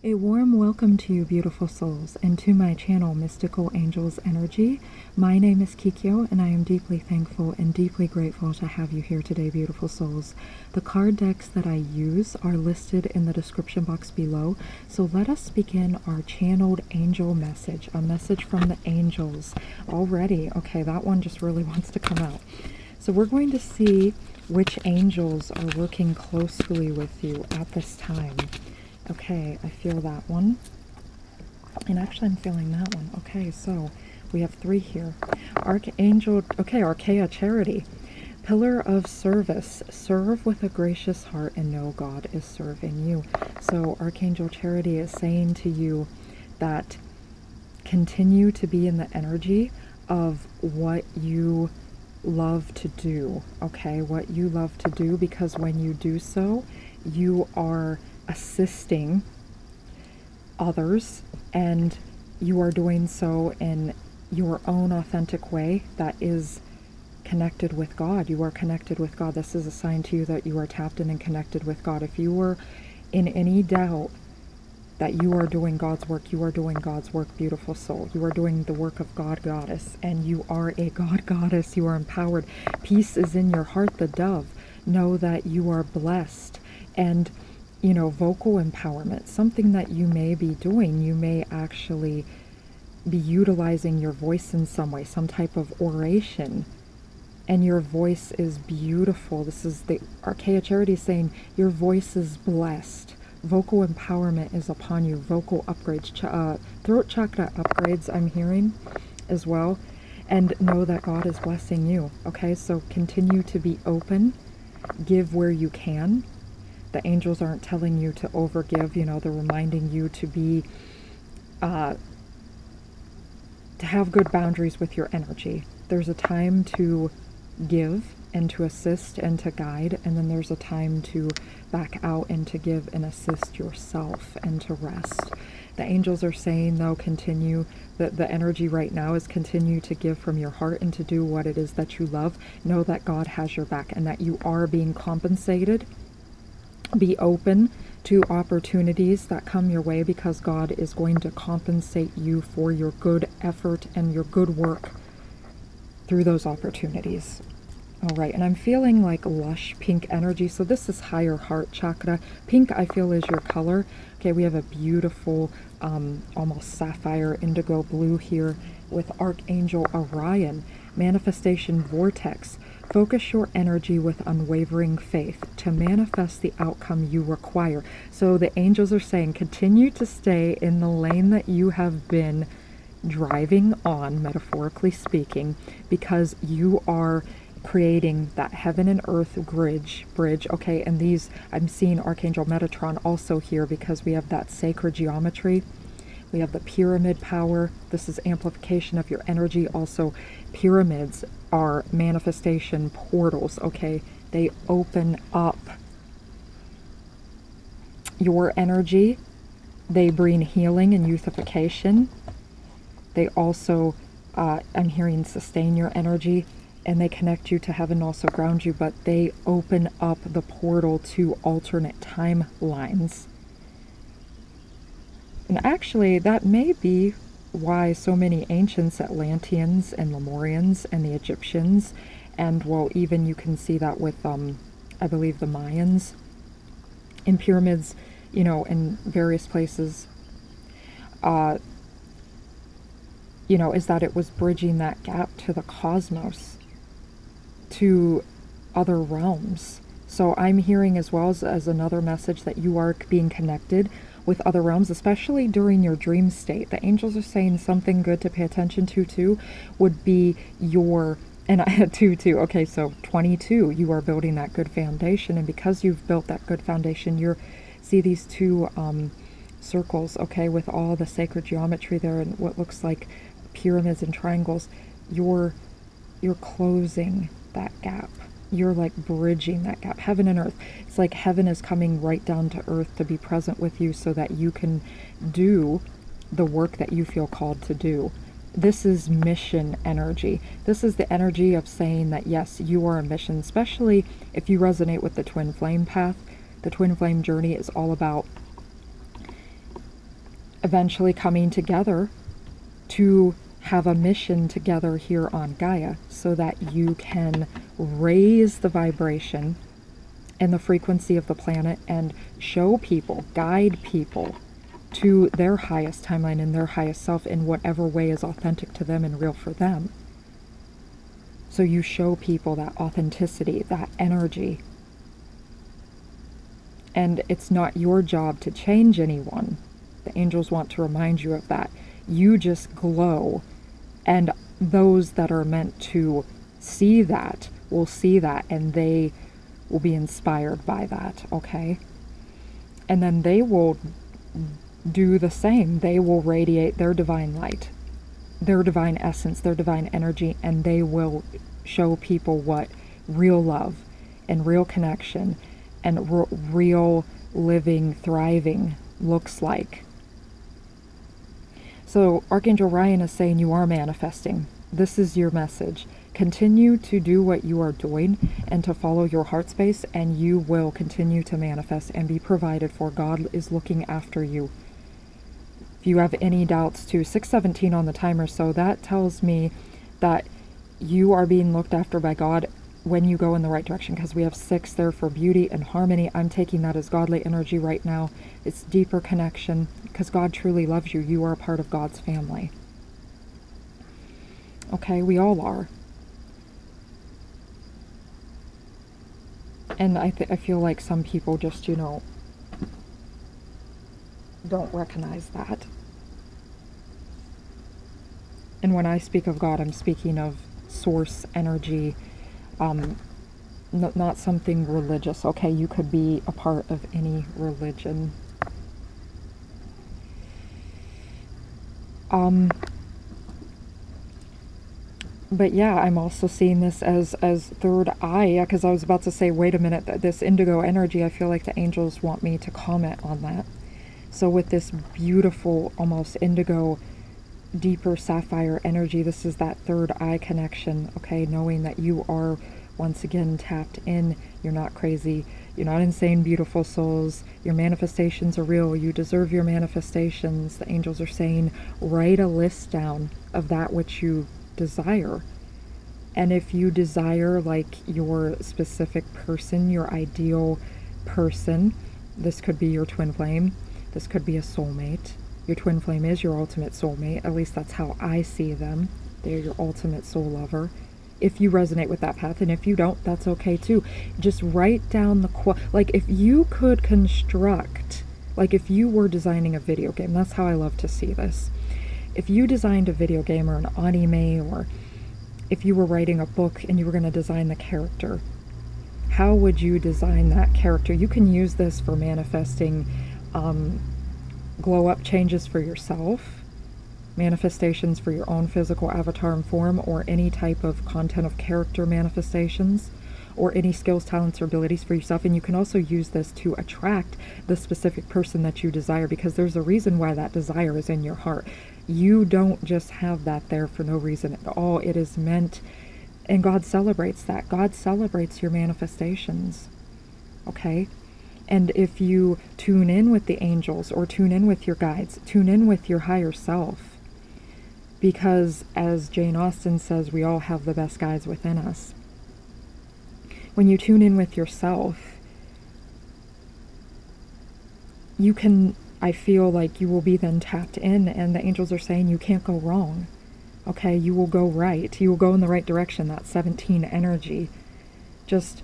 A warm welcome to you, beautiful souls, and to my channel, Mystical Angels Energy. My name is Kikyo, and I am deeply thankful and deeply grateful to have you here today, beautiful souls. The card decks that I use are listed in the description box below, so let us begin our channeled angel message, a message from the angels. Already, okay, that one just really wants to come out. So we're going to see which angels are working closely with you at this time. Okay, I feel that one. And actually I'm feeling that one. Okay, so we have three here. Archangel, okay, Archaea Charity. Pillar of service. Serve with a gracious heart and know God is serving you. So Archangel Charity is saying to you that continue to be in the energy of what you love to do. Okay, what you love to do, because when you do so, you are assisting others and you are doing so in your own authentic way that is connected with God. You are connected with God. This is a sign to you that you are tapped in and connected with God. If you were in any doubt that you are doing God's work, you are doing God's work, beautiful soul. You are doing the work of God, Goddess, and you are a God, Goddess. You are empowered. Peace is in your heart, the dove. Know that you are blessed. And you know, vocal empowerment, something that you may be doing. You may actually be utilizing your voice in some way, some type of oration, and your voice is beautiful. This is the Archaea Charity saying your voice is blessed. Vocal empowerment is upon you. Vocal upgrades, throat chakra upgrades I'm hearing as well. And know that God is blessing you. Okay, so continue to be open. Give where you can. The angels aren't telling you to overgive, you know, they're reminding you to be, to have good boundaries with your energy. There's a time to give and to assist and to guide, and then there's a time to back out and to give and assist yourself and to rest. The angels are saying, though, continue, that the energy right now is continue to give from your heart and to do what it is that you love. Know that God has your back and that you are being compensated. Be open to opportunities that come your way, because God is going to compensate you for your good effort and your good work through those opportunities. All right, and I'm feeling like lush pink energy. So this is higher heart chakra. Pink, I feel, is your color. Okay, we have a beautiful, almost sapphire indigo blue here with Archangel Orion. Manifestation vortex. Focus your energy with unwavering faith to manifest the outcome you require. So the angels are saying, continue to stay in the lane that you have been driving on, metaphorically speaking, because you are creating that heaven and earth bridge. Okay, and these, I'm seeing Archangel Metatron also here, because we have that sacred geometry. We have the pyramid power. This is amplification of your energy. Also, pyramids are manifestation portals, okay? They open up your energy. They bring healing and youthfication. They also, I'm hearing, sustain your energy, and they connect you to heaven, also ground you, but they open up the portal to alternate timelines. And actually, that may be why so many ancients, Atlanteans and Lemurians and the Egyptians, and well, even you can see that with, I believe, the Mayans, in pyramids, you know, in various places, you know, is that it was bridging that gap to the cosmos, to other realms. So I'm hearing as well as another message that you are being connected with other realms, especially during your dream state. The angels are saying something good to pay attention to too would be your, and I had two too. Okay, so 22, you are building that good foundation, and because you've built that good foundation, you're, see these two circles, okay, with all the sacred geometry there and what looks like pyramids and triangles. You're closing that gap. You're like bridging that gap, heaven and earth. It's like heaven is coming right down to earth to be present with you so that you can do the work that you feel called to do. This is mission energy. This is the energy of saying that yes, you are a mission, especially if you resonate with the twin flame path. The twin flame journey is all about eventually coming together to have a mission together here on Gaia so that you can raise the vibration and the frequency of the planet and show people, guide people to their highest timeline and their highest self in whatever way is authentic to them and real for them. So you show people that authenticity, that energy. And it's not your job to change anyone. The angels want to remind you of that. You just glow, and those that are meant to see that will see that, and they will be inspired by that, okay? And then they will do the same. They will radiate their divine light, their divine essence, their divine energy, and they will show people what real love and real connection and real living, thriving looks like. So Archangel Ryan is saying you are manifesting. This is your message. Continue to do what you are doing and to follow your heart space, and you will continue to manifest and be provided for. God is looking after you. If you have any doubts too, 6:17 on the timer, so that tells me that you are being looked after by God when you go in the right direction, because we have 6 there for beauty and harmony. I'm taking that as godly energy right now. It's deeper connection, because God truly loves you. You are a part of God's family. Okay, we all are. And I feel like some people just, don't recognize that. And when I speak of God, I'm speaking of source energy, not something religious. Okay, you could be a part of any religion. But yeah, I'm also seeing this as third eye, because I was about to say, wait a minute, this indigo energy, I feel like the angels want me to comment on that. So with this beautiful, almost indigo, deeper sapphire energy, this is that third eye connection, okay? Knowing that you are, once again, tapped in. You're not crazy. You're not insane, beautiful souls. Your manifestations are real. You deserve your manifestations. The angels are saying, write a list down of that which you desire. And if you desire like your specific person, your ideal person, this could be your twin flame, this could be a soulmate. Your twin flame is your ultimate soulmate, at least that's how I see them. They're your ultimate soul lover. If you resonate with that path, and if you don't, that's okay too. Just write down like if you could construct, like if you were designing a video game, that's how I love to see this. If you designed a video game or an anime, or if you were writing a book and you were going to design the character, how would you design that character? You can use this for manifesting glow up changes for yourself, manifestations for your own physical avatar and form, or any type of content of character manifestations, or any skills, talents, or abilities for yourself. And you can also use this to attract the specific person that you desire, because there's a reason why that desire is in your heart. You don't just have that there for no reason at all. It is meant, and God celebrates that. God celebrates your manifestations, okay? And if you tune in with the angels, or tune in with your guides, tune in with your higher self, because as Jane Austen says, we all have the best guides within us. When you tune in with yourself, you can, I feel like you will be then tapped in, and the angels are saying you can't go wrong. Okay, you will go right. You will go in the right direction, that 17 energy. Just,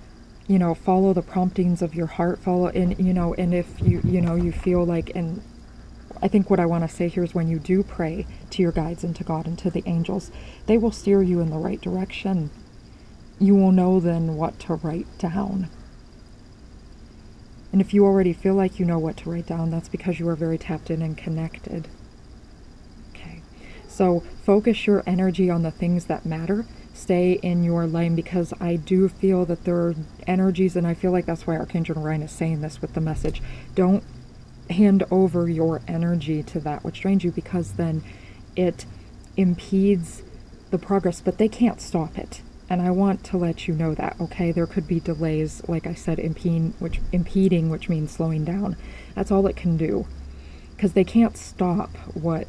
follow the promptings of your heart, and if you feel like, and I think what I want to say here is, when you do pray to your guides and to God and to the angels, they will steer you in the right direction. You will know then what to write down. And if you already feel like you know what to write down, that's because you are very tapped in and connected. Okay, so focus your energy on the things that matter. Stay in your lane, because I do feel that there are energies, and I feel like that's why Archangel Ryan is saying this with the message. Don't hand over your energy to that which drains you, because then it impedes the progress, but they can't stop it. And I want to let you know that, okay? There could be delays, like I said, impeding, which means slowing down. That's all it can do. because they can't stop what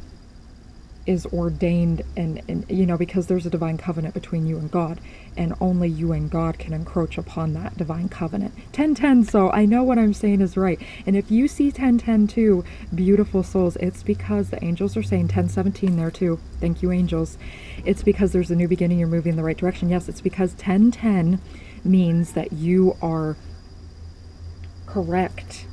is ordained, and you know, because there's a divine covenant between you and God, and only you and God can encroach upon that divine covenant. 1010, so I know what I'm saying is right. And if you see 1010 too, beautiful souls, it's because the angels are saying 1017 there too. Thank you, angels. It's because there's a new beginning, you're moving in the right direction. Yes, it's because 1010 means that you are correct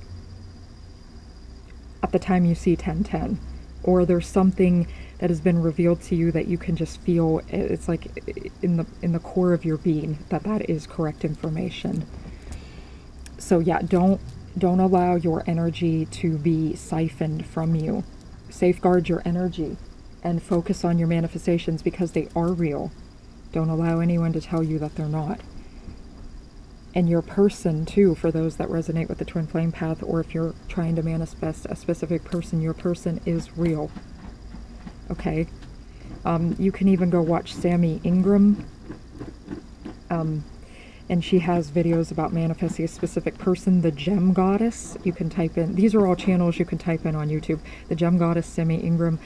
at the time you see 1010, or there's something that has been revealed to you that you can just feel. It's like in the core of your being that is correct information. So yeah, don't allow your energy to be siphoned from you. Safeguard your energy and focus on your manifestations because they are real. Don't allow anyone to tell you that they're not. And your person too, for those that resonate with the twin flame path, or if you're trying to manifest a specific person, your person is real. Okay? You can even go watch Sammy Ingram. And she has videos about manifesting a specific person. The Gem Goddess, you can type in, these are all channels you can type in on YouTube. The Gem Goddess, Sammy Ingram.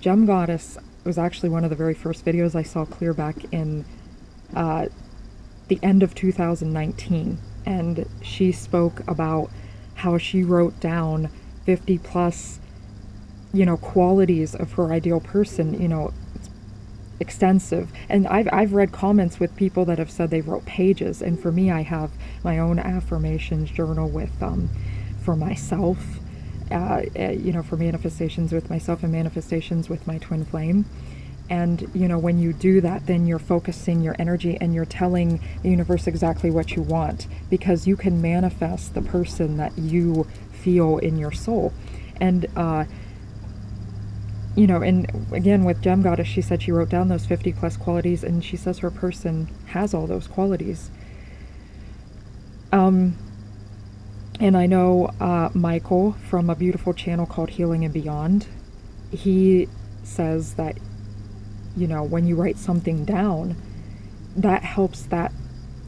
Gem Goddess was actually one of the very first videos I saw clear back in the end of 2019. And she spoke about how she wrote down 50 plus, you know, qualities of her ideal person. You know, it's extensive. And I've read comments with people that have said they wrote pages. And for me, I have my own affirmations journal with, for myself, you know, for manifestations with myself and manifestations with my twin flame. And, you know, when you do that, then you're focusing your energy and you're telling the universe exactly what you want, because you can manifest the person that you feel in your soul. And, you know, and again, with Gem Goddess, she said she wrote down those 50 plus qualities, and she says her person has all those qualities. And I know Michael from a beautiful channel called Healing and Beyond, he says that, you know, when you write something down, that helps that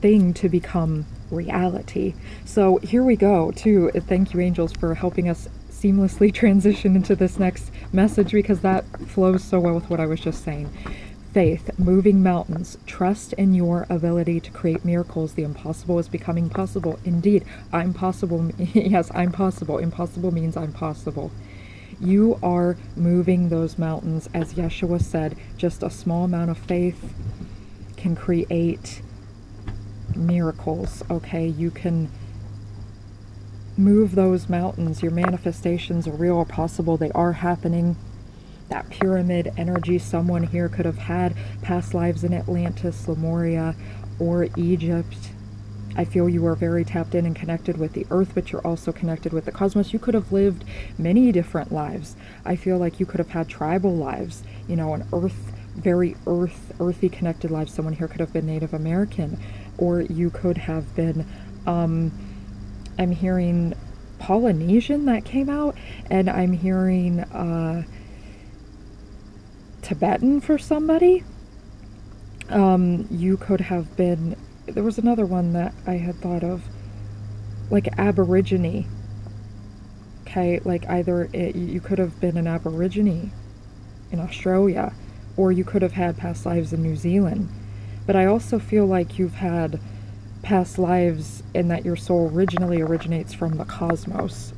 thing to become reality. So here we go, too. Thank you, angels, for helping us seamlessly transition into this next message, because that flows so well with what I was just saying. Faith, moving mountains, trust in your ability to create miracles. The impossible is becoming possible. Indeed, I'm possible. Yes, I'm possible. Impossible means I'm possible. You are moving those mountains, as Yeshua said. Just a small amount of faith can create miracles, okay? You can move those mountains. Your manifestations are real or possible. They are happening. That pyramid energy, someone here could have had past lives in Atlantis, Lemuria, or Egypt. I feel you are very tapped in and connected with the earth, but you're also connected with the cosmos. You could have lived many different lives. I feel like you could have had tribal lives, you know, an very earthy connected life. Someone here could have been Native American, or you could have been, I'm hearing Polynesian that came out, and I'm hearing Tibetan for somebody. You could have been, there was another one that I had thought of, like Aborigine. Okay, like either you could have been an Aborigine in Australia, or you could have had past lives in New Zealand. But I also feel like you've had past lives in that your soul originally originates from the cosmos.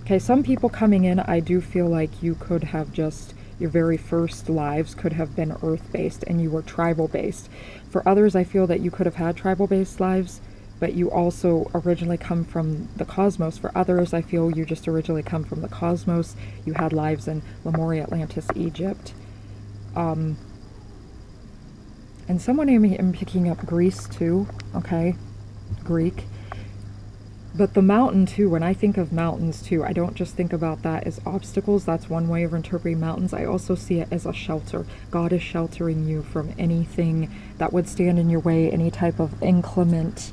Okay, some people coming in, I do feel like you could have just, your very first lives could have been earth-based and you were tribal-based. For others, I feel that you could have had tribal-based lives, but you also originally come from the cosmos. For others, I feel you just originally come from the cosmos. You had lives in Lemuria, Atlantis, Egypt. And someone I'm picking up Greece too, okay? Greek. But the mountain too, when I think of mountains too, I don't just think about that as obstacles. That's one way of interpreting mountains. I also see it as a shelter. God is sheltering you from anything that would stand in your way, any type of inclement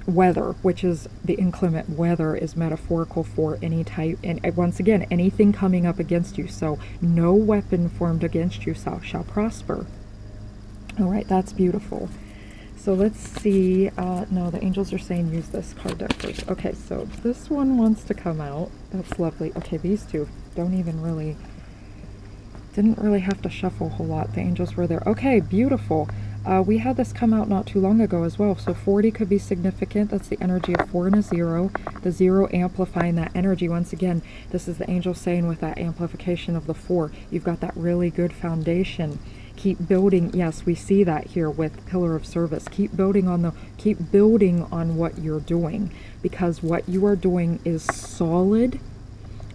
weather, which is, the inclement weather is metaphorical for any type, and once again, anything coming up against you. So no weapon formed against you shall prosper. All right, that's beautiful. So let's see. No, the angels are saying use this card deck first. Okay, so this one wants to come out. That's lovely. Okay, these two don't even really, didn't really have to shuffle a whole lot. The angels were there. Okay, beautiful. We had this come out not too long ago as well. So 40 could be significant. That's the energy of 4 and a 0. The 0 amplifying that energy. Once again, this is the angel saying with that amplification of the 4, you've got that really good foundation. Keep building. Yes, we see that here with Pillar of Service. Keep building on what you're doing, because what you are doing is solid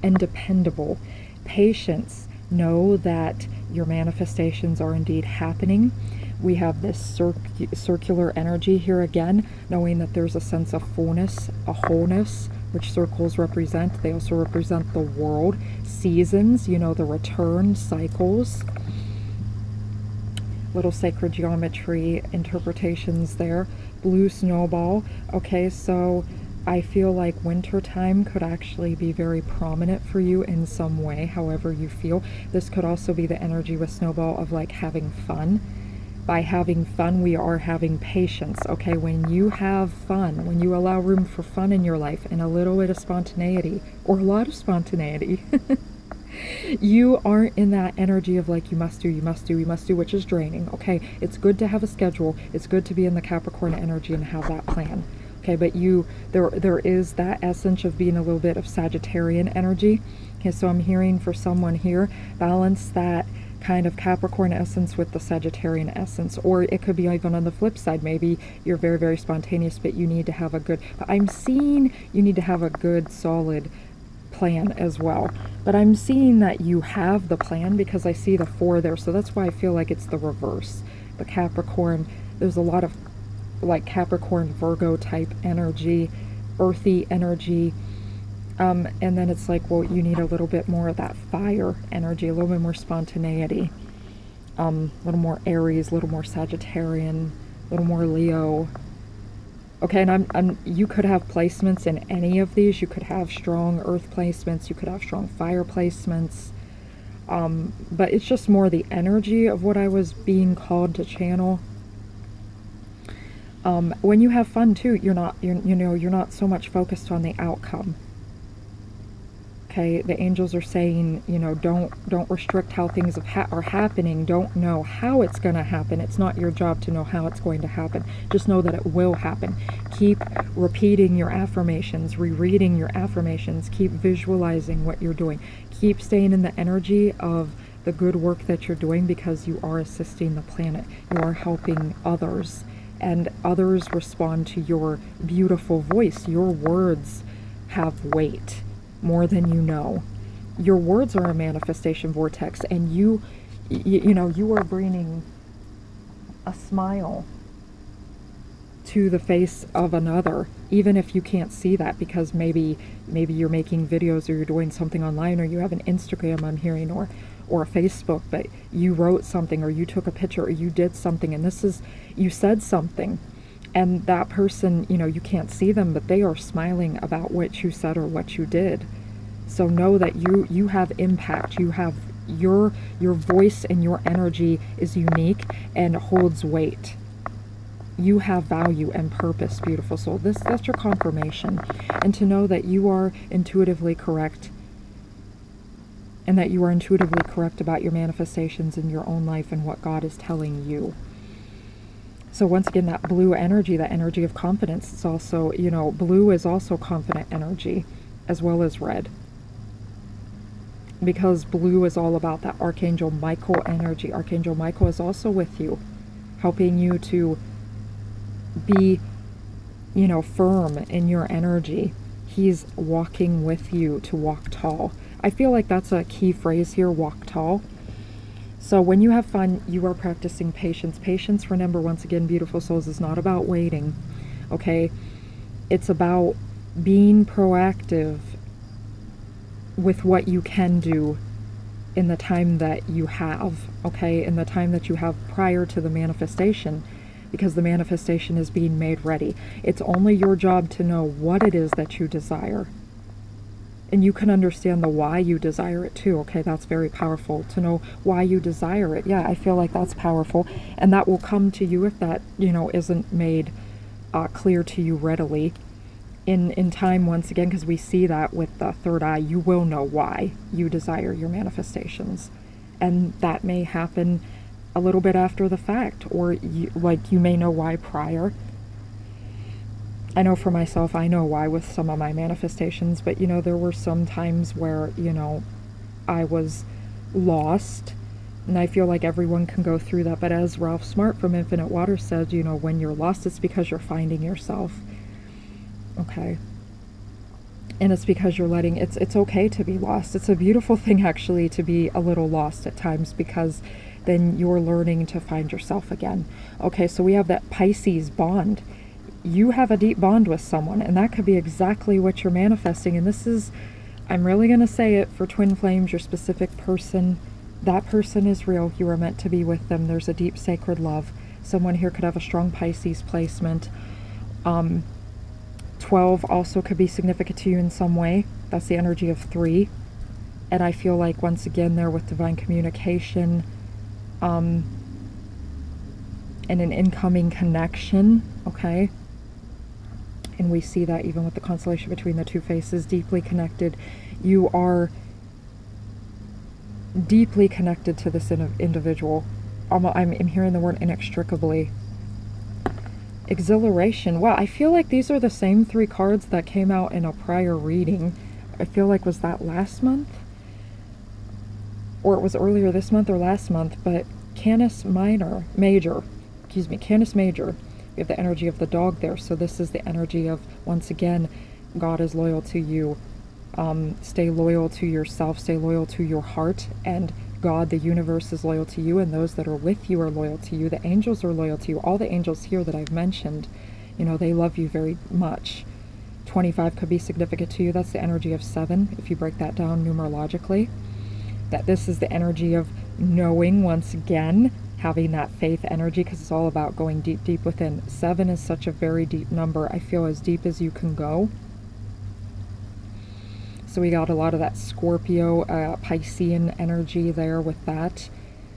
and dependable. Patience. Know that your manifestations are indeed happening. We have this circular energy here again, knowing that there's a sense of fullness, a wholeness, which circles represent. They also represent the world, seasons, you know, the return, cycles. Little sacred geometry interpretations there. Blue snowball. Okay, so I feel like winter time could actually be very prominent for you in some way, however you feel. This could also be the energy with snowball of like having fun. By having fun, we are having patience. Okay, when you have fun, when you allow room for fun in your life and a little bit of spontaneity, or a lot of spontaneity, you aren't in that energy of like you must do, which is draining. Okay, it's good to have a schedule. It's good to be in the Capricorn energy and have that plan. Okay, but there is that essence of being a little bit of Sagittarian energy. Okay, so I'm hearing for someone here, balance that kind of Capricorn essence with the Sagittarian essence. Or it could be even on the flip side. Maybe you're very, very spontaneous, but you need to have a good, but I'm seeing you need to have a good, solid plan as well. But I'm seeing that you have the plan because I see the 4 there. So that's why I feel like it's the reverse. The Capricorn, there's a lot of like Capricorn, Virgo type energy, earthy energy. And then it's like, well, you need a little bit more of that fire energy, a little bit more spontaneity, a little more Aries, a little more Sagittarian, a little more Leo. Okay, and you could have placements in any of these. You could have strong earth placements. You could have strong fire placements. But it's just more the energy of what I was being called to channel. When you have fun too, you're not so much focused on the outcome. Okay, the angels are saying, you know, don't restrict how things are happening. Don't know how it's going to happen. It's not your job to know how it's going to happen. Just know that it will happen. Keep repeating your affirmations, rereading your affirmations. Keep visualizing what you're doing. Keep staying in the energy of the good work that you're doing, because you are assisting the planet. You are helping others, and others respond to your beautiful voice. Your words have weight. More than you know. Your words are a manifestation vortex, and you are bringing a smile to the face of another, even if you can't see that, because maybe you're making videos, or you're doing something online, or you have an Instagram, I'm hearing, or a Facebook, but you wrote something, or you took a picture, or you did something, and you said something, and that person, you can't see them, but they are smiling about what you said or what you did. So know that you have impact. You have your voice, and your energy is unique and holds weight. You have value and purpose, beautiful soul. That's your confirmation. And to know that you are intuitively correct, and that you are intuitively correct about your manifestations in your own life and what God is telling you. So once again, that blue energy, that energy of confidence, it's also, blue is also confident energy, as well as red. Because blue is all about that Archangel Michael energy. Archangel Michael is also with you, helping you to be, firm in your energy. He's walking with you to walk tall. I feel like that's a key phrase here, walk tall. So when you have fun, you are practicing patience. Patience, remember, once again, beautiful souls, is not about waiting, okay? It's about being proactive with what you can do in the time that you have, okay? In the time that you have prior to the manifestation, because the manifestation is being made ready. It's only your job to know what it is that you desire. And you can understand the why you desire it too. Okay, that's very powerful to know why you desire it. Yeah, I feel like that's powerful. And that will come to you if that, isn't made clear to you readily. In time, once again, because we see that with the third eye, you will know why you desire your manifestations. And that may happen a little bit after the fact, or you may know why prior. I know for myself, I know why with some of my manifestations, but there were some times where, I was lost, and I feel like everyone can go through that. But as Ralph Smart from Infinite Water said, when you're lost, it's because you're finding yourself. Okay. And it's because you're letting, it's okay to be lost. It's a beautiful thing, actually, to be a little lost at times, because then you're learning to find yourself again. Okay, so we have that Pisces bond. You have a deep bond with someone, and that could be exactly what you're manifesting. And this is, I'm really going to say it for twin flames, your specific person. That person is real. You are meant to be with them. There's a deep sacred love. Someone here could have a strong Pisces placement. 12 also could be significant to you in some way. That's the energy of 3. And I feel like, once again, there with divine communication, and an incoming connection, okay? And we see that even with the constellation between the two faces, deeply connected. You are deeply connected to this individual. I'm hearing the word inextricably. Exhilaration. Wow, I feel like these are the same 3 cards that came out in a prior reading. I feel like, was that last month? Or it was earlier this month or last month, but Canis Major. We have the energy of the dog there. So this is the energy of, once again, God is loyal to you. Stay loyal to yourself, stay loyal to your heart, and God, the universe, is loyal to you, and those that are with you are loyal to you. The angels are loyal to you. All the angels here that I've mentioned, they love you very much. 25 could be significant to you. That's the energy of 7, if you break that down numerologically. That this is the energy of knowing, once again, having that faith energy, because it's all about going deep, deep within. 7 is such a very deep number. I feel as deep as you can go. So we got a lot of that Scorpio, Piscean energy there with that.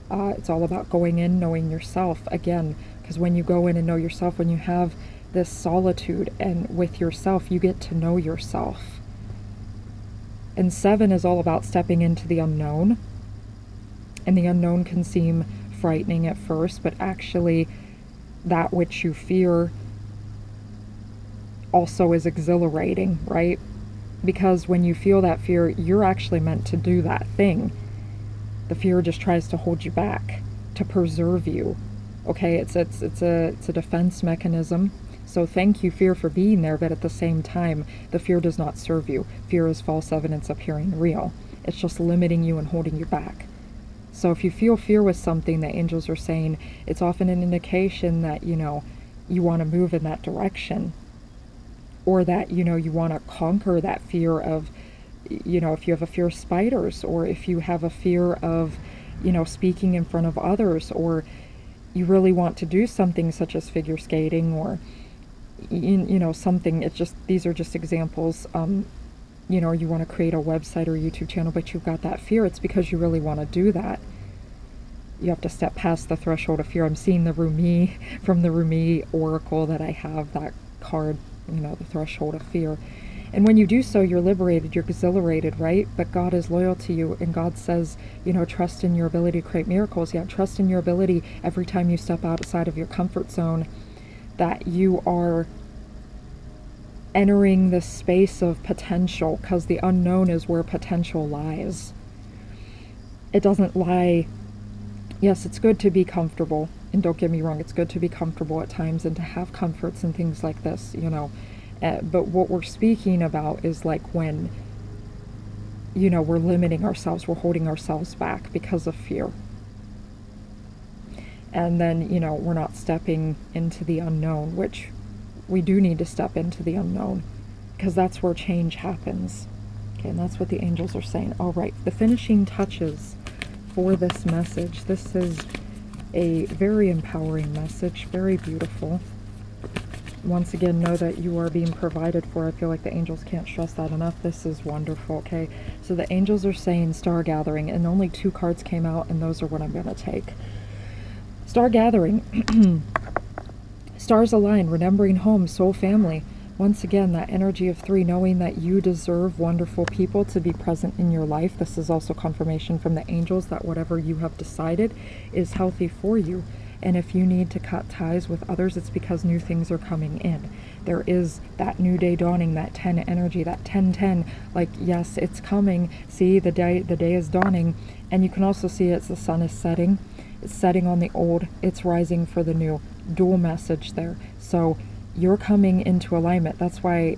It's all about going in, knowing yourself. Again, because when you go in and know yourself, when you have this solitude and with yourself, you get to know yourself. And 7 is all about stepping into the unknown. And the unknown can seem frightening at first, but actually that which you fear also is exhilarating, right? Because when you feel that fear, you're actually meant to do that thing. The fear just tries to hold you back, to preserve you. Okay, it's a defense mechanism. So thank you, fear, for being there, but at the same time, the fear does not serve you. Fear is false evidence appearing real. It's just limiting you and holding you back. So if you feel fear with something, the angels are saying it's often an indication that, you want to move in that direction. Or that, you want to conquer that fear of, if you have a fear of spiders, or if you have a fear of, speaking in front of others, or you really want to do something such as figure skating, or, something. These are just examples. You want to create a website or YouTube channel, but you've got that fear. It's because you really want to do that. You have to step past the threshold of fear. I'm seeing the Rumi, from the Rumi oracle that I have, that card, the threshold of fear. And when you do so, you're liberated, you're exhilarated, right? But God is loyal to you, and God says, trust in your ability to create miracles. Yeah, trust in your ability every time you step outside of your comfort zone, that you are entering this space of potential, because the unknown is where potential lies. It doesn't lie. Yes, it's good to be comfortable, and don't get me wrong, it's good to be comfortable at times and to have comforts and things like this, but what we're speaking about is like when, we're limiting ourselves, we're holding ourselves back because of fear. And then, we're not stepping into the unknown, which we do need to step into the unknown, because that's where change happens. Okay, and that's what the angels are saying. All right, the finishing touches for this message. This is a very empowering message, very beautiful. Once again, know that you are being provided for. I feel like the angels can't stress that enough. This is wonderful, okay? So the angels are saying star gathering, and only 2 cards came out, and those are what I'm going to take. Star gathering. Stars align, remembering home, soul family. Once again, that energy of 3, knowing that you deserve wonderful people to be present in your life. This is also confirmation from the angels that whatever you have decided is healthy for you. And if you need to cut ties with others, it's because new things are coming in. There is that new day dawning, that 10 energy, that 10-10, like, yes, it's coming. See, the day is dawning. And you can also see the sun is setting. It's setting on the old. It's rising for the new. Dual message there. So you're coming into alignment. That's why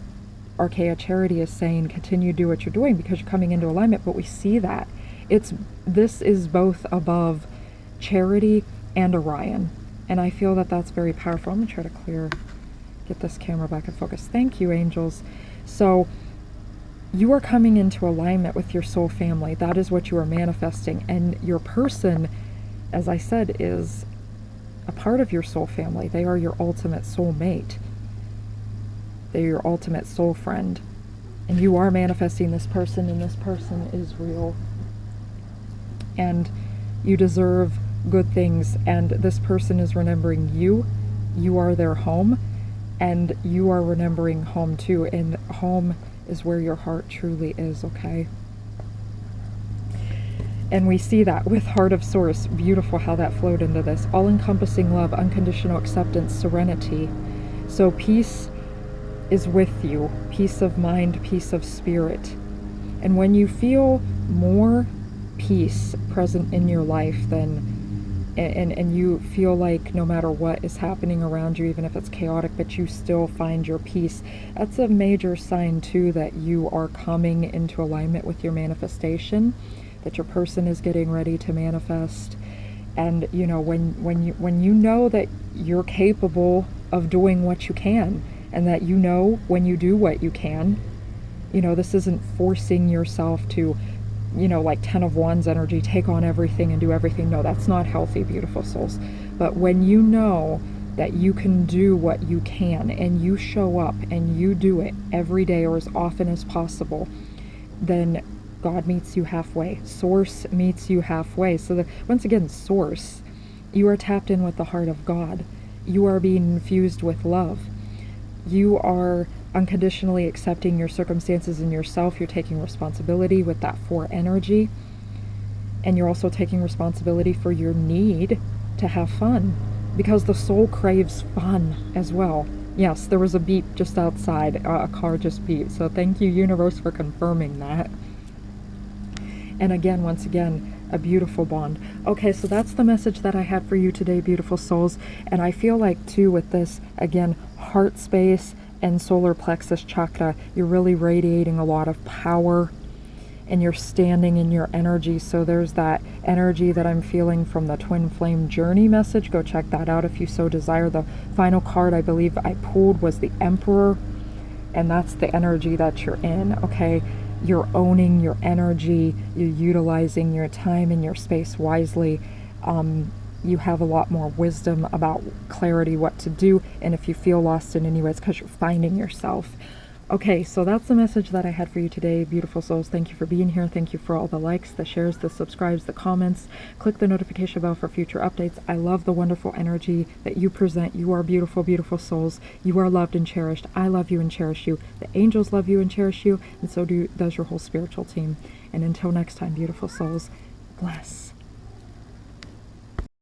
Archaea Charity is saying continue to do what you're doing, because you're coming into alignment. But we see that this is both above Charity and Orion, and I feel that that's very powerful. I'm gonna try to get this camera back in focus. Thank you, angels. So you are coming into alignment with your soul family. That is what you are manifesting, and your person, as I said, is a part of your soul family. They are your ultimate soul mate. They're your ultimate soul friend, and you are manifesting this person, and this person is real, and you deserve good things, and this person is remembering you. You are their home, and you are remembering home too, and home is where your heart truly is, okay? And we see that with Heart of Source. Beautiful how that flowed into this. All-encompassing love, unconditional acceptance, serenity. So peace is with you. Peace of mind, peace of spirit. And when you feel more peace present in your life, then and you feel like no matter what is happening around you, even if it's chaotic, but you still find your peace, that's a major sign too that you are coming into alignment with your manifestation, that your person is getting ready to manifest. And you know, when you know that you're capable of doing what you can, and that you know when you do what you can, you know, this isn't forcing yourself to, you know, like 10 of Wands energy, take on everything and do everything. No, that's not healthy, beautiful souls. But when you know that you can do what you can, and you show up and you do it every day or as often as possible, then God meets you halfway. Source meets you halfway. So that, once again, Source, you are tapped in with the heart of God. You are being infused with love. You are unconditionally accepting your circumstances and yourself. You're taking responsibility with that 4 energy, and you're also taking responsibility for your need to have fun, because the soul craves fun as well. Yes, there was a beep just outside. A car just beeped, so thank you, universe, for confirming that. And again, once again, a beautiful bond. Okay, so that's the message that I had for you today, beautiful souls. And I feel like too, with this, again, heart space and solar plexus chakra, you're really radiating a lot of power, and you're standing in your energy. So there's that energy that I'm feeling from the twin flame journey message. Go check that out if you so desire. The final card I believe I pulled was the Emperor, and that's the energy that you're in. Okay, you're owning your energy, you're utilizing your time and your space wisely. You have a lot more wisdom about clarity, what to do, and if you feel lost in any way, it's because you're finding yourself. Okay, so that's the message that I had for you today, beautiful souls. Thank you for being here. Thank you for all the likes, the shares, the subscribes, the comments. Click the notification bell for future updates. I love the wonderful energy that you present. You are beautiful, beautiful souls. You are loved and cherished. I love you and cherish you. The angels love you and cherish you, and so does your whole spiritual team. And until next time, beautiful souls, bless.